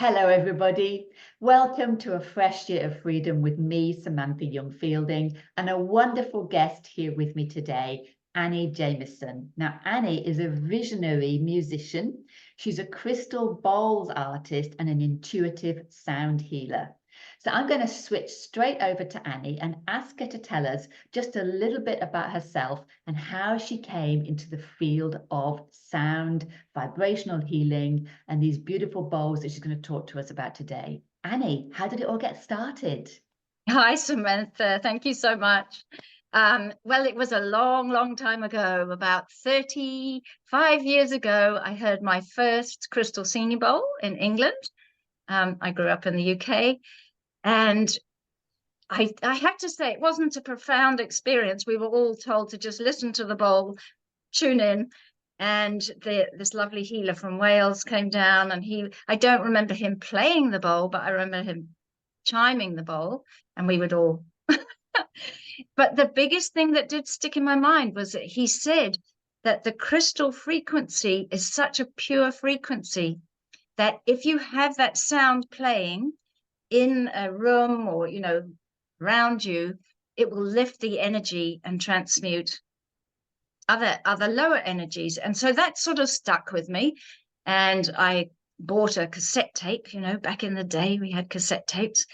Hello, everybody. Welcome to a fresh year of freedom with me, Samantha Young-Fielding, and a wonderful guest here with me today, Annie Jameson. Now, Annie is a visionary musician. She's a crystal bowls artist and an intuitive sound healer. So I'm going to switch straight over to Annie and ask her to tell us just a little bit about herself and how she came into the field of sound, vibrational healing, and these beautiful bowls that she's going to talk to us about today. Annie, how did it all get started? Hi, Samantha. Thank you so much. Well, it was a long time ago, about 35 years ago, I heard my first crystal singing bowl in England. I grew up in the UK, and I have to say it wasn't a profound experience. We were all told to just listen to the bowl, tune in, and this lovely healer from Wales came down, and I don't remember him playing the bowl, but I remember him chiming the bowl, and we would all but the biggest thing that did stick in my mind was that he said that the crystal frequency is such a pure frequency that if you have that sound playing in a room or around you, it will lift the energy and transmute other lower energies. And so that sort of stuck with me, and I bought a cassette tape. Back in the day we had cassette tapes.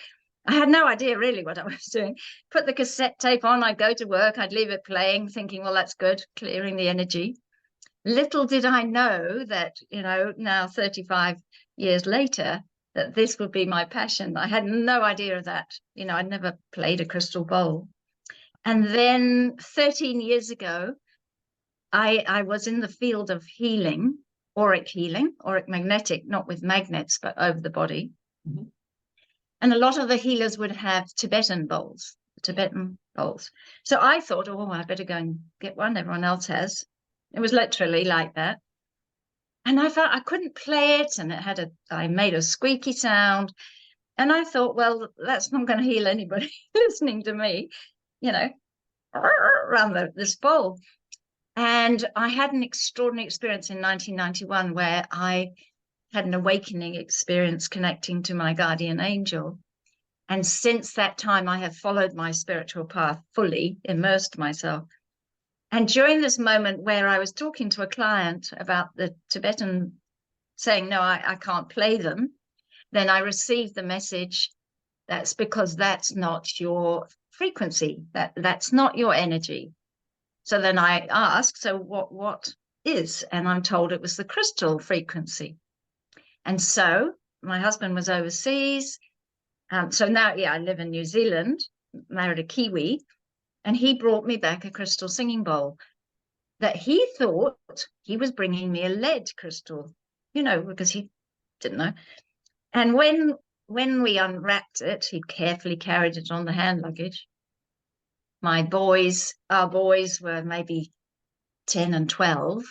I had no idea really what I was doing. Put the cassette tape on, I'd go to work, I'd leave it playing, thinking, well, that's good, clearing the energy. Little did I know that, now 35 years later, that this would be my passion. I had no idea of that. I'd never played a crystal bowl. And then 13 years ago, I was in the field of healing, auric magnetic, not with magnets, but over the body. Mm-hmm. And a lot of the healers would have Tibetan bowls. So I thought, oh, I better go and get one. Everyone else has. It was literally like that. And I felt I couldn't play it, and I made a squeaky sound. And I thought, well, that's not going to heal anybody listening to me, around this bowl. And I had an extraordinary experience in 1991 where I had an awakening experience connecting to my guardian angel. And since that time, I have followed my spiritual path fully, immersed myself. And during this moment where I was talking to a client about the Tibetan, saying, no, I can't play them, then I received the message, that's because that's not your frequency, that's not your energy. So then I asked, so what is? And I'm told it was the crystal frequency. And so my husband was overseas. So now, I live in New Zealand, married a Kiwi, and he brought me back a crystal singing bowl that he thought he was bringing me a lead crystal, because he didn't know. And when we unwrapped it, he carefully carried it on the hand luggage. Our boys were maybe 10 and 12.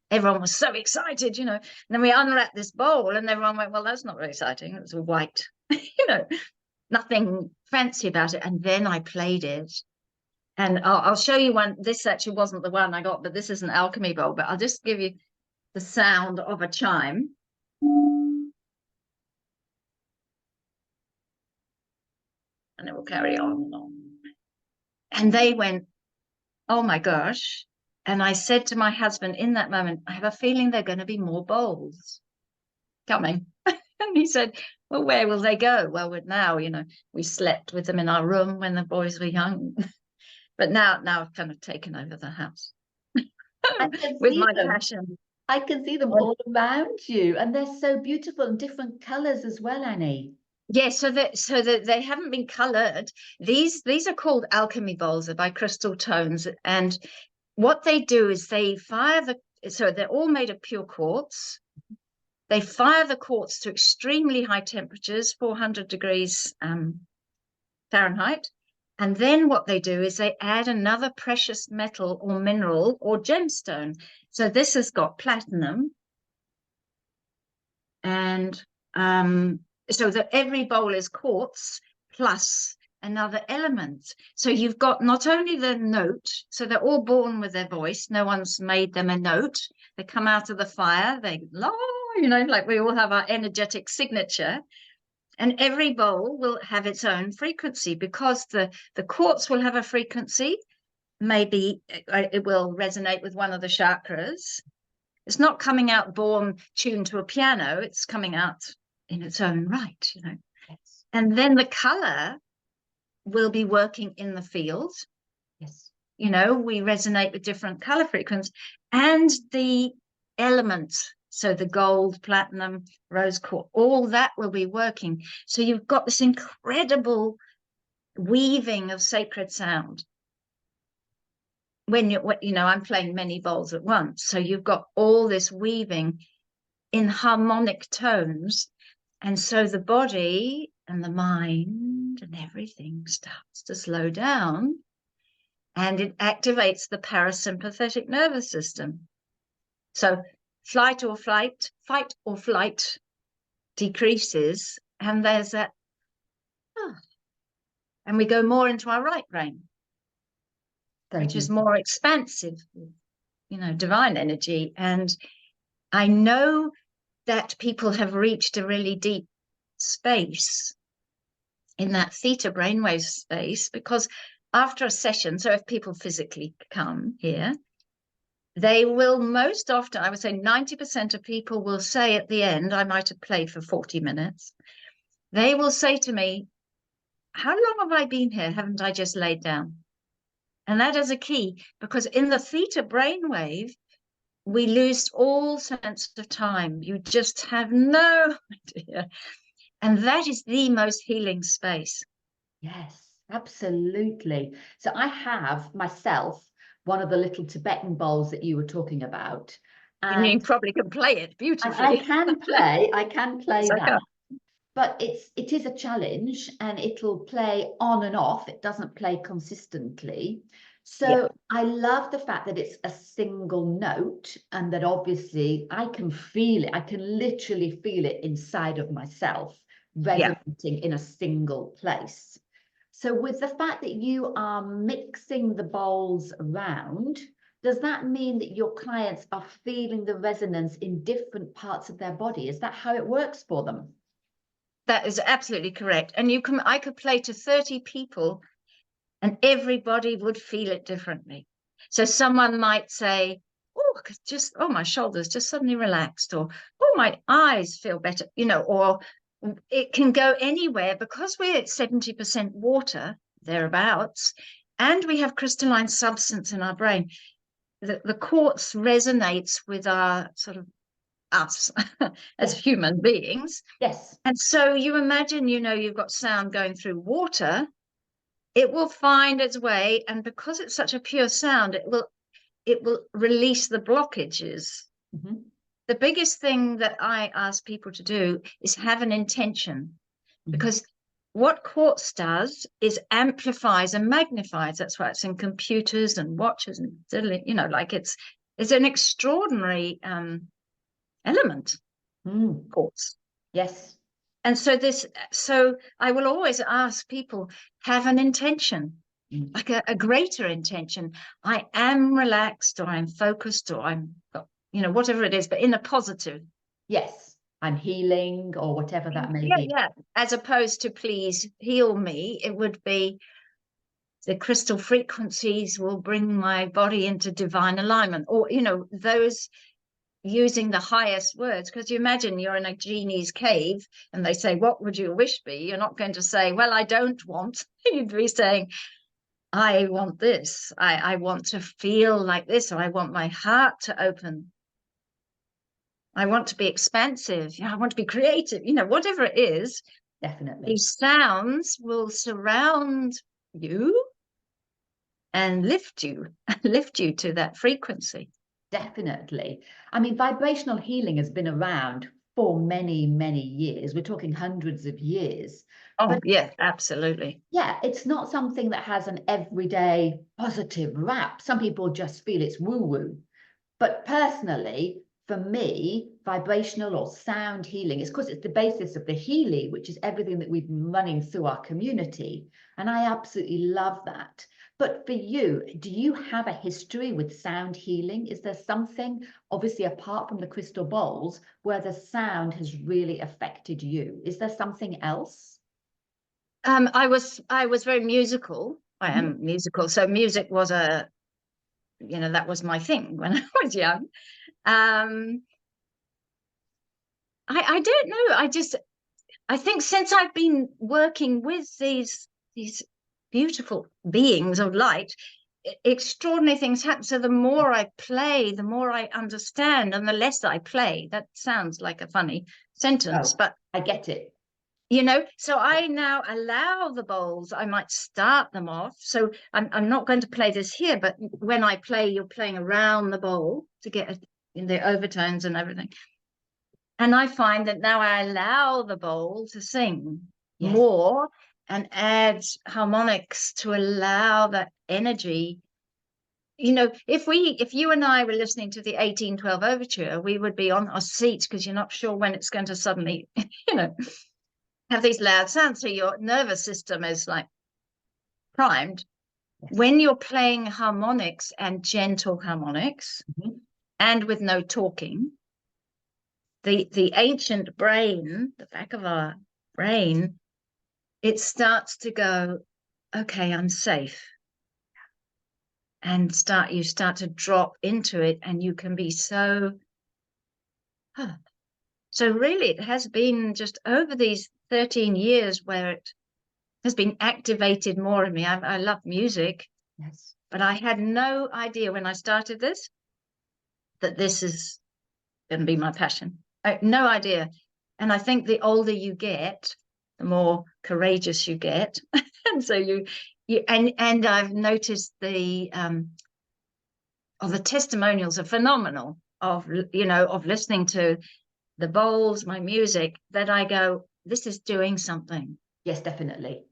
Everyone was so excited, And then we unwrapped this bowl, and everyone went, well, that's not very exciting. It was white, nothing fancy about it. And then I played it. And I'll show you one. This actually wasn't the one I got, but this is an alchemy bowl. But I'll just give you the sound of a chime. And it will carry on and on. And they went, oh my gosh. And I said to my husband in that moment, I have a feeling there are going to be more bowls coming. And he said, well, where will they go? Well, now, we slept with them in our room when the boys were young. But now I've kind of taken over the house with my passion. I can see them all around you, and they're so beautiful in different colors as well, Annie. Yes, so that they haven't been colored. These are called alchemy bowls. They're by Crystal Tones, and what they do is they fire so they're all made of pure quartz. They fire the quartz to extremely high temperatures, 400 degrees Fahrenheit. And then what they do is they add another precious metal or mineral or gemstone. So this has got platinum. And so that every bowl is quartz plus another element. So you've got not only the note, so they're all born with their voice. No one's made them a note. They come out of the fire, they la, you know, like we all have our energetic signature. And every bowl will have its own frequency, because the quartz will have a frequency. Maybe it will resonate with one of the chakras. It's not coming out born tuned to a piano. It's coming out in its own right, you know. Yes. And then the color will be working in the field. Yes. You know, we resonate with different color frequencies, and the elements. So the gold, platinum, rose quartz, all that will be working. So you've got this incredible weaving of sacred sound. When you know, I'm playing many bowls at once. So you've got all this weaving in harmonic tones. And so the body and the mind and everything starts to slow down, and it activates the parasympathetic nervous system. So fight or flight decreases, and there's that, and we go more into our right brain, which is more expansive, you know, divine energy. And I know that people have reached a really deep space in that theta brainwave space, because after a session, so if people physically come here, they will most often, I would say 90% of people will say at the end, I might have played for 40 minutes, they will say to me, how long have I been here? Haven't I just laid down? And that is a key, because in the theta brainwave, we lose all sense of time. You just have no idea. And that is the most healing space. Yes, absolutely. So I have myself one of the little Tibetan bowls that you were talking about. And you probably can play it beautifully. I can play that. But it is a challenge, and it'll play on and off. It doesn't play consistently. So I love the fact that it's a single note, and that obviously I can feel it. I can literally feel it inside of myself, resonating in a single place. So with the fact that you are mixing the bowls around, does that mean that your clients are feeling the resonance in different parts of their body? Is that how it works for them? That is absolutely correct. And I could play to 30 people, and everybody would feel it differently. So someone might say, oh, my shoulders just suddenly relaxed, or, oh, my eyes feel better, you know, or it can go anywhere, because we're at 70% water, thereabouts, and we have crystalline substance in our brain. The quartz resonates with our sort of us as human beings. Yes. And so you imagine, you know, you've got sound going through water, it will find its way, and because it's such a pure sound, it will release the blockages. Mm-hmm. The biggest thing that I ask people to do is have an intention, because what quartz does is amplifies and magnifies. That's why it's in computers and watches, and, you know, like it's an extraordinary element, quartz. Yes. And so I will always ask people, have an intention, like a greater intention. I am relaxed, or I'm focused, or I'm, you know, whatever it is, but in a positive. Yes. I'm healing, or whatever that may be. Yeah. As opposed to please heal me, it would be the crystal frequencies will bring my body into divine alignment, or, you know, those using the highest words. Because you imagine you're in a genie's cave and they say, what would your wish be? You're not going to say, well, I don't want. You'd be saying, I want this. I want to feel like this, or I want my heart to open. I want to be expansive. I want to be creative, you know, whatever it is. Definitely. These sounds will surround you and lift you to that frequency. Definitely. I mean, vibrational healing has been around for many, many years. We're talking hundreds of years. Oh, but yeah, absolutely. Yeah, it's not something that has an everyday positive rap. Some people just feel it's woo-woo. But personally, for me, vibrational or sound healing is because it's the basis of the Healy, which is everything that we've been running through our community. And I absolutely love that. But for you, do you have a history with sound healing? Is there something, obviously apart from the crystal bowls, where the sound has really affected you? Is there something else? I was very musical. I Mhm. am musical, so music was that was my thing when I was young. Um, I don't know. I think since I've been working with these beautiful beings of light, extraordinary things happen. So the more I play, the more I understand, and the less I play. That sounds like a funny sentence, Oh, but I get it. so I now allow the bowls. I might start them off. So I'm not going to play this here, but when I play, you're playing around the bowl to get in the overtones and everything. And I find that now I allow the bowl to sing Yes. more and add harmonics to allow that energy. If you and I were listening to the 1812 overture, we would be on our seats because you're not sure when it's going to suddenly, have these loud sounds. So your nervous system is like primed. Yes. When you're playing harmonics and gentle harmonics Mhm. and with no talking, the ancient brain, the back of our brain, it starts to go, okay, I'm safe. And you start to drop into it, and you can be so really it has been just over these 13 years where it has been activated more in me. I love music, Yes. but I had no idea when I started this that this is going to be my passion. I had no idea. And I think the older you get, the more courageous you get. And so and I've noticed the testimonials are phenomenal of listening to the bowls, my music, that I go, this is doing something. Yes, definitely.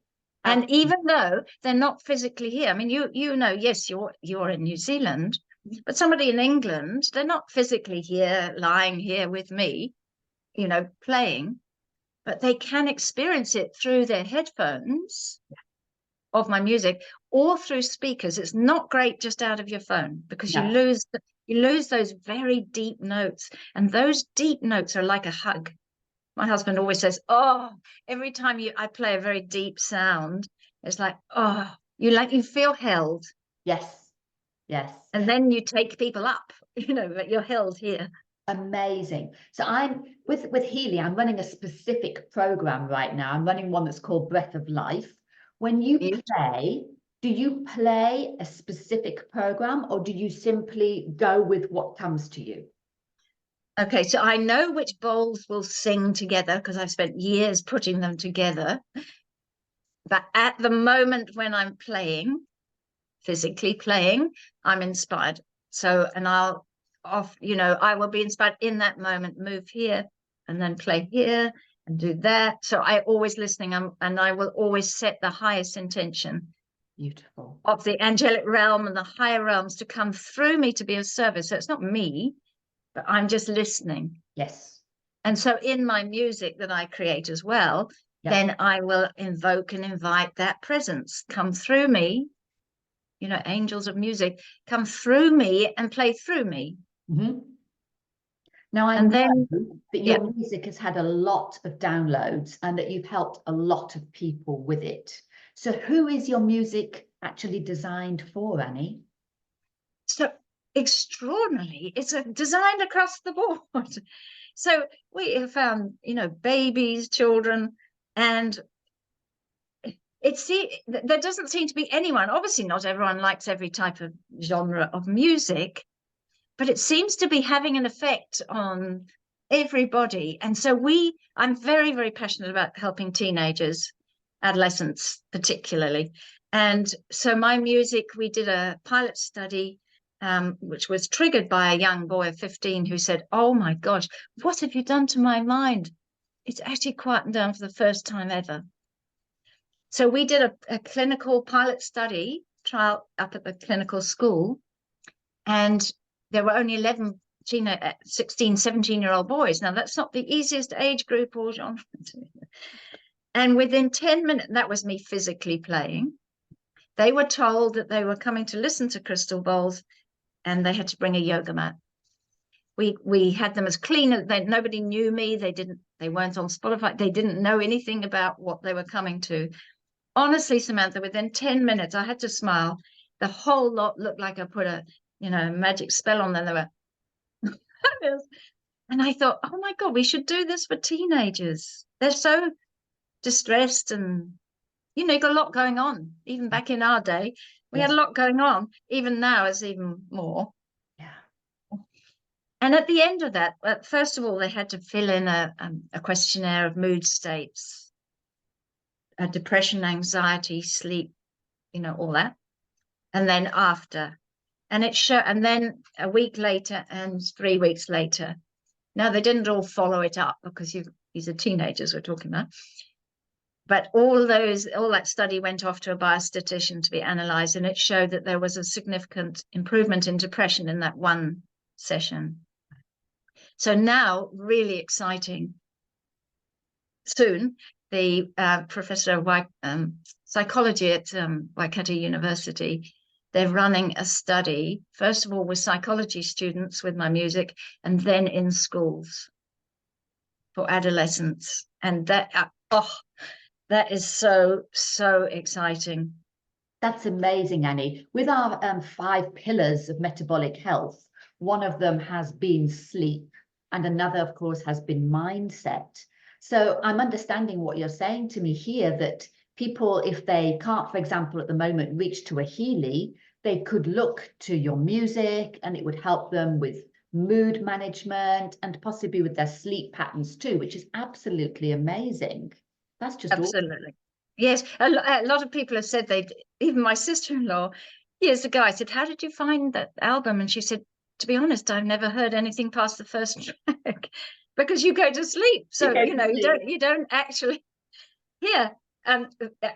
And even though they're not physically here, I mean, yes, you're in New Zealand, but somebody in England, they're not physically here, lying here with me, playing, but they can experience it through their headphones of my music or through speakers. It's not great just out of your phone because No. you lose those very deep notes, and those deep notes are like a hug. My husband always says, "Oh, every time I play a very deep sound, it's like, oh, you feel held, Yes. Yes. and then you take people up, but you're held here." Amazing. So I'm with Healy, I'm running a specific program right now. I'm running one that's called Breath of Life. When you play, do you play a specific program or do you simply go with what comes to you? Okay, so I know which bowls will sing together because I've spent years putting them together. But at the moment when I'm playing, physically playing, I'm inspired. So, and I will be inspired in that moment, move here and then play here and do that. So I always listening, and I will always set the highest intention Beautiful. of the angelic realm and the higher realms to come through me to be of service. So it's not me, but I'm just listening. Yes. And so in my music that I create as well, Yeah. then I will invoke and invite that presence come through me, angels of music come through me and play through me. Mm-hmm. Now, I And know then, that yeah. your music has had a lot of downloads and that you've helped a lot of people with it. So who is your music actually designed for, Annie? So extraordinarily, it's designed across the board. So we have found, babies, children, and there doesn't seem to be anyone. Obviously, not everyone likes every type of genre of music, but it seems to be having an effect on everybody. And so I'm very, very passionate about helping teenagers, adolescents particularly. And so my music, we did a pilot study, which was triggered by a young boy of 15 who said, "Oh my gosh, what have you done to my mind? It's actually quietened down for the first time ever." So we did a clinical pilot study trial up at the clinical school, and there were only 11 16 17-year-old boys. Now that's not the easiest age group or genre. And within 10 minutes, that was me physically playing, They were told that they were coming to listen to crystal bowls, and they had to bring a yoga mat. We had them as clean as nobody knew me. They weren't on Spotify. They didn't know anything about what they were coming to. Honestly, Samantha, within 10 minutes, I had to smile. The whole lot looked like I put a magic spell on them. They were and I thought, oh my God, we should do this for teenagers. They're so distressed, and you got a lot going on. Even back in our day, we had a lot going on. Even now, it's even more. Yeah. And at the end of that, first of all, they had to fill in a questionnaire of mood states, depression, anxiety, sleep, all that. And then after, and then a week later and 3 weeks later. Now, they didn't all follow it up because these are teenagers we're talking about. But all that study went off to a biostatistician to be analyzed, and it showed that there was a significant improvement in depression in that one session. So now, really exciting. Soon, the professor of psychology at Waikato University, they're running a study, first of all with psychology students with my music, and then in schools for adolescents. And that is so exciting. That's amazing, Annie. With our 5 pillars of metabolic health, one of them has been sleep, and another, of course, has been mindset. So I'm understanding what you're saying to me here, that people, if they can't, for example, at the moment, reach to a Healy, they could look to your music, and it would help them with mood management and possibly with their sleep patterns too, which is absolutely amazing. That's just absolutely awesome. Yes, a lot of people have said even my sister-in-law years ago, I said, how did you find that album? And she said, to be honest, I've never heard anything past the first track because you go to sleep. So, you don't actually hear.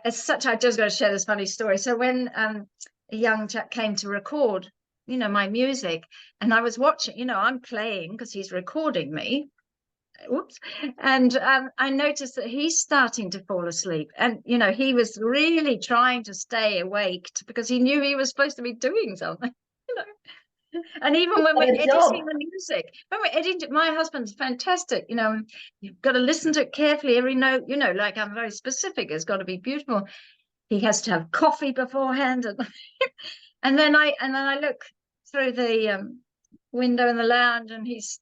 As such, I just got to share this funny story. So when a young chap came to record, my music, and I was watching, I'm playing because he's recording me. Whoops. And I noticed that he's starting to fall asleep, and he was really trying to stay awake because he knew he was supposed to be doing something. And even when we're editing the music, my husband's fantastic. You've got to listen to it carefully. Every note, like I'm very specific. It's got to be beautiful. He has to have coffee beforehand, and then I look through the window in the lounge, and he's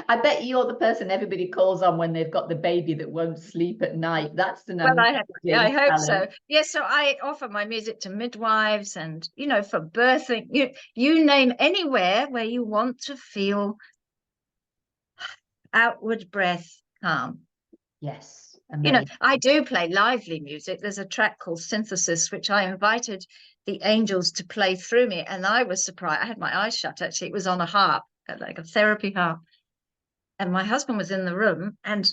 I bet you're the person everybody calls on when they've got the baby that won't sleep at night. That's the number. Well, I hope so. Yes, so I offer my music to midwives and, for birthing. You name anywhere where you want to feel outward breath calm. Yes. Amazing. I do play lively music. There's a track called Synthesis, which I invited the angels to play through me. And I was surprised. I had my eyes shut, actually. It was on a harp, like a therapy harp. And my husband was in the room, and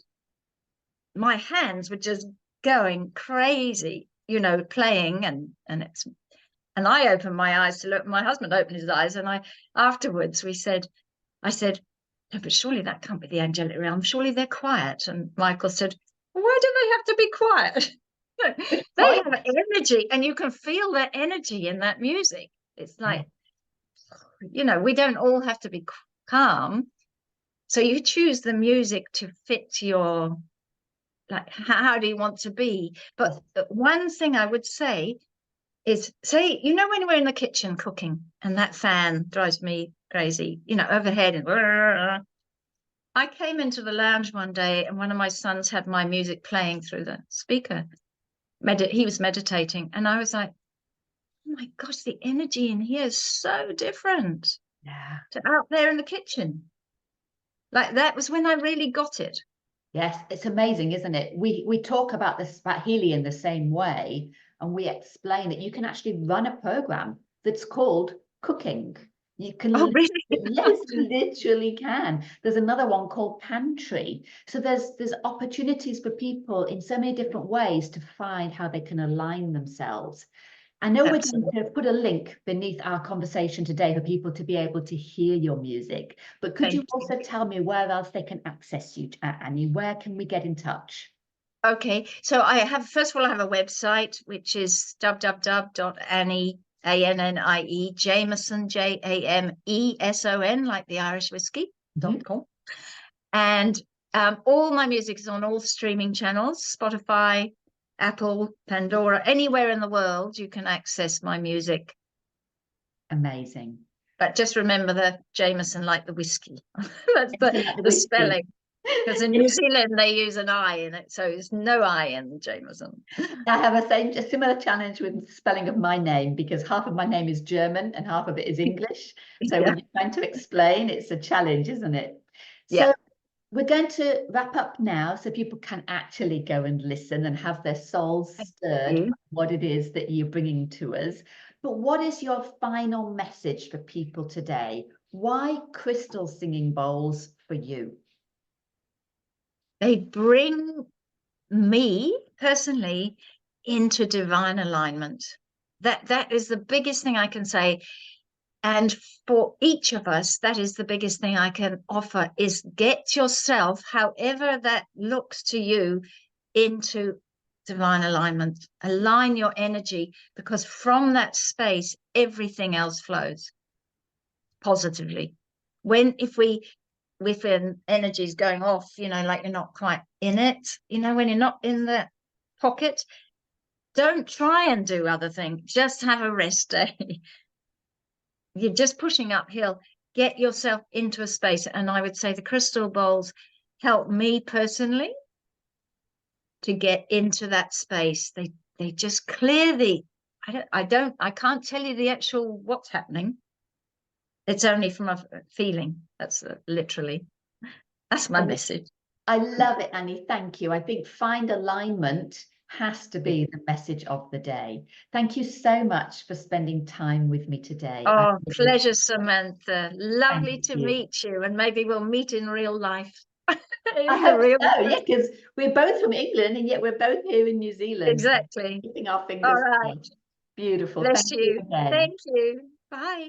my hands were just going crazy, playing. And I opened my eyes to look. My husband opened his eyes, and afterwards I said, no, but surely that can't be the angelic realm. Surely they're quiet. And Michael said, why do they have to be quiet? They have energy, and you can feel their energy in that music. It's like, we don't all have to be calm. So you choose the music to fit your, like, how do you want to be? But one thing I would say is, when we're in the kitchen cooking and that fan drives me crazy, overhead, and I came into the lounge one day, and one of my sons had my music playing through the speaker. He was meditating, and I was like, oh my gosh, the energy in here is so different to out there in the kitchen. Like, that was when I really got it. Yes, it's amazing, isn't it? We talk about this, about Healy, in the same way, and we explain that you can actually run a program that's called cooking. You can, really? Yes, you literally can. There's another one called Pantry. So there's opportunities for people in so many different ways to find how they can align themselves. I know we're going to put a link beneath our conversation today for people to be able to hear your music, but could you also tell me where else they can access you, Annie? Where can we get in touch? Okay, so first of all, I have a website, which is www.annie, A-N-N-I-E, Jameson, Jameson, like the Irish whiskey, .com. And all my music is on all streaming channels, Spotify, Apple, Pandora, anywhere in the world you can access my music. Amazing. But just remember the Jameson, like the whiskey. That's the spelling. Because in New Zealand they use an I in it, so there's no I in Jameson. I have a similar challenge with the spelling of my name, because half of my name is German and half of it is English. So when you're trying to explain, it's a challenge, isn't it? So we're going to wrap up now, so people can actually go and listen and have their souls stirred by what it is that you're bringing to us. But what is your final message for people today? Why crystal singing bowls for you? They bring me personally into divine alignment. That is the biggest thing I can say. And for each of us, that is the biggest thing I can offer, is get yourself, however that looks to you, into divine alignment. Align your energy, because from that space, everything else flows positively. If an energy is going off, like you're not quite in it, when you're not in the pocket, don't try and do other things. Just have a rest day. You're just pushing uphill. Get yourself into a space. And I would say the crystal bowls help me personally to get into that space. They just clear I can't tell you the actual what's happening. It's only from a feeling. That's my message. I love it, Annie. Thank you. I think find alignment has to be the message of the day. Thank you so much for spending time with me today. Oh, pleasure, Samantha. Lovely to meet you, and maybe we'll meet in real life. I hope so, yeah, because we're both from England and yet we're both here in New Zealand. Exactly. Keeping our fingers crossed. Beautiful. Bless Thank you again. Thank you. Bye.